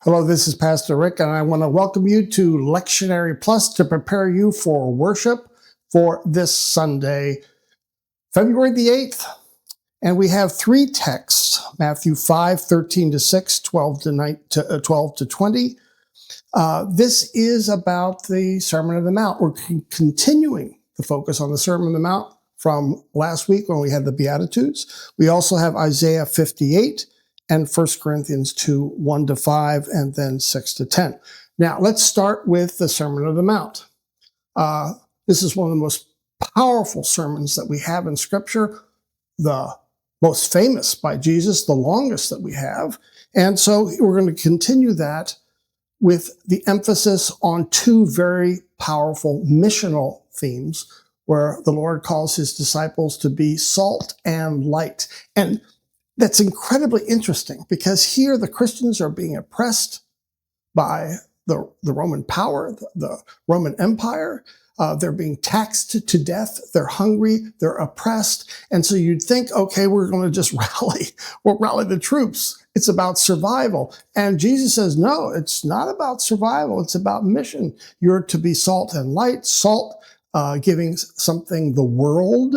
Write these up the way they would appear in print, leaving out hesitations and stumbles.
Hello, this is Pastor Rick, and I want to welcome you to Lectionary Plus to prepare you for worship for this Sunday, February the 8th. And we have three texts, Matthew 5, 13 to 6, 12 to 20. This is about the Sermon on the Mount. We're continuing the focus on the Sermon on the Mount from last week when we had the Beatitudes. We also have Isaiah 58 and 1 Corinthians 2, 1 to 5, and then 6 to 10. Now, let's start with the Sermon on the Mount. This is one of the most powerful sermons that we have in Scripture, the most famous by Jesus, the longest that we have. And so we're going to continue that with the emphasis on two very powerful missional themes where the Lord calls his disciples to be salt and light. And that's incredibly interesting because here the Christians are being oppressed by the Roman power, the Roman Empire. They're being taxed to death. They're hungry. They're oppressed. And so you'd think, okay, we're going to just rally. We'll rally the troops. It's about survival. And Jesus says, no, it's not about survival. It's about mission. You're to be salt and light. Salt, giving something the world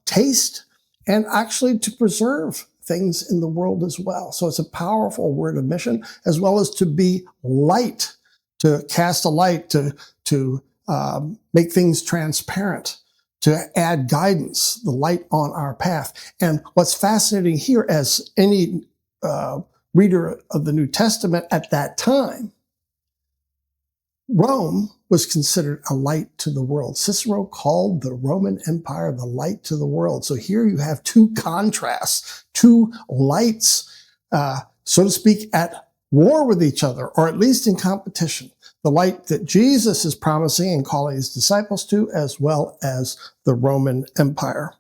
taste, and actually to preserve things in the world as well. So it's a powerful word of mission, as well as to be light, to cast a light, to make things transparent, to add guidance, the light on our path. And what's fascinating here, as any reader of the New Testament at that time, Rome was considered a light to the world. Cicero called the Roman Empire the light to the world. So here you have two contrasts, two lights, so to speak, at war with each other, or at least in competition. The light that Jesus is promising and calling his disciples to, as well as the Roman Empire.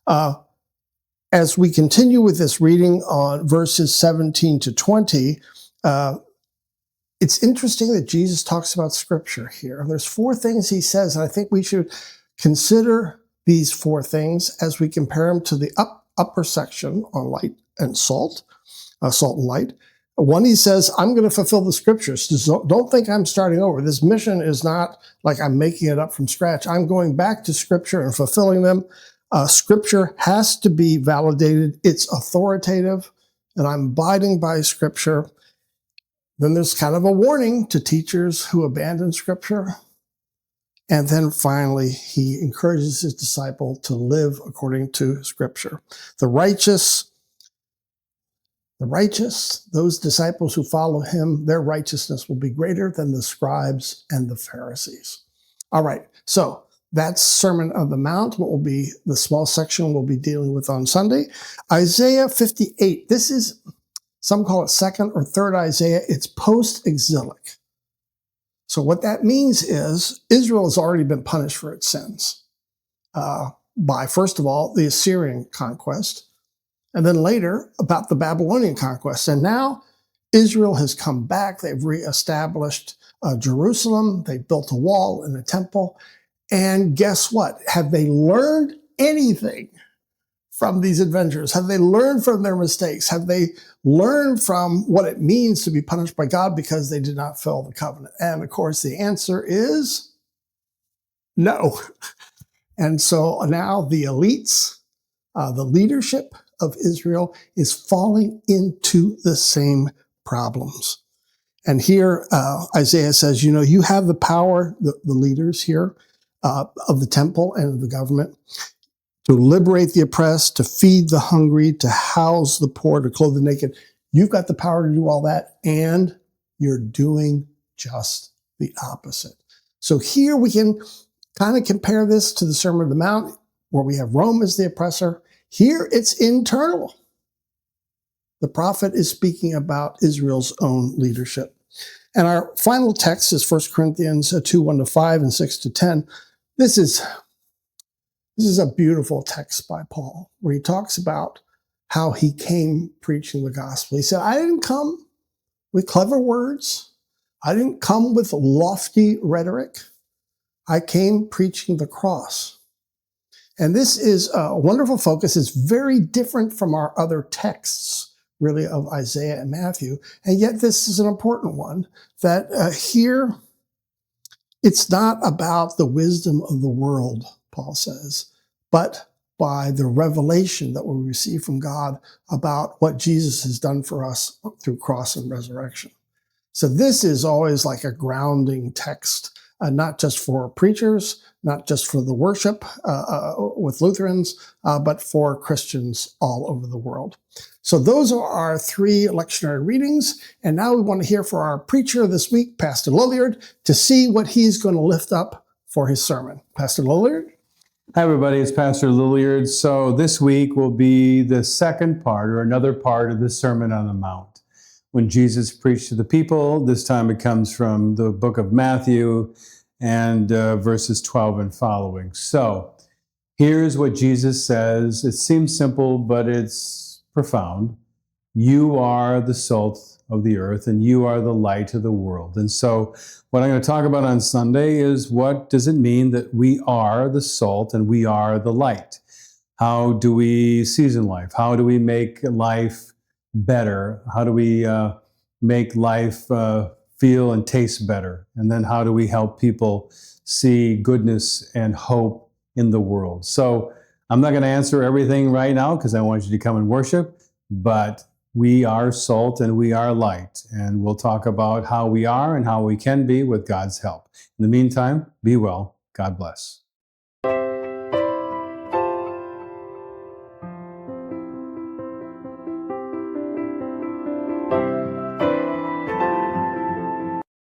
As we continue with this reading on verses 17 to 20, it's interesting that Jesus talks about Scripture here. There's four things he says, and I think we should consider these four things as we compare them to the upper section on light and salt, salt and light. One, he says, I'm going to fulfill the Scriptures. Don't think I'm starting over. This mission is not like I'm making it up from scratch. I'm going back to Scripture and fulfilling them. Scripture has to be validated. It's authoritative, and I'm abiding by Scripture. Then there's kind of a warning to teachers who abandon Scripture. And then finally, he encourages his disciple to live according to Scripture. The righteous, those disciples who follow him, their righteousness will be greater than the scribes and the Pharisees. All right, so that's Sermon on the Mount, what will be the small section we'll be dealing with on Sunday. Isaiah 58, this is, some call it second or third Isaiah. It's post-exilic. So what that means is Israel has already been punished for its sins by, first of all, the Assyrian conquest, and then later about the Babylonian conquest. And now Israel has come back. They've reestablished Jerusalem. They built a wall and a temple. And guess what? Have they learned anything from these adventures? Have they learned from their mistakes? Have they learned from what it means to be punished by God because they did not fulfill the covenant? And of course, the answer is no. And so now the elites, the leadership of Israel is falling into the same problems. And here Isaiah says, you have the power, the leaders here of the temple and of the government, to liberate the oppressed, to feed the hungry, to house the poor, to clothe the naked. You've got the power to do all that, and you're doing just the opposite. So here we can kind of compare this to the Sermon on the Mount, where we have Rome as the oppressor. Here it's internal. The prophet is speaking about Israel's own leadership. And our final text is 1 Corinthians 2, 1 to 5 and 6 to 10. This is a beautiful text by Paul, where he talks about how he came preaching the gospel. He said, I didn't come with clever words. I didn't come with lofty rhetoric. I came preaching the cross. And this is a wonderful focus. It's very different from our other texts really of Isaiah and Matthew. And yet this is an important one, that here it's not about the wisdom of the world, Paul says, but by the revelation that we receive from God about what Jesus has done for us through cross and resurrection. So this is always like a grounding text, not just for preachers, not just for the worship with Lutherans, but for Christians all over the world. So those are our 3 lectionary readings. And now we want to hear from our preacher this week, Pastor Lilliard, to see what he's going to lift up for his sermon. Pastor Lilliard? Hi, everybody. It's Pastor Lilliard. So this week will be the second part, or another part, of the Sermon on the Mount. When Jesus preached to the people, this time it comes from the book of Matthew and verses 12 and following. So here's what Jesus says. It seems simple, but it's profound. You are the salt of the earth, and you are the light of the world. And so what I'm going to talk about on Sunday is, what does it mean that we are the salt and we are the light? How do we season life? How do we make life better? How do we make life feel and taste better? And then how do we help people see goodness and hope in the world? So I'm not going to answer everything right now because I want you to come and worship, but we are salt and we are light, and we'll talk about how we are and how we can be with God's help. In the meantime, be well. God bless.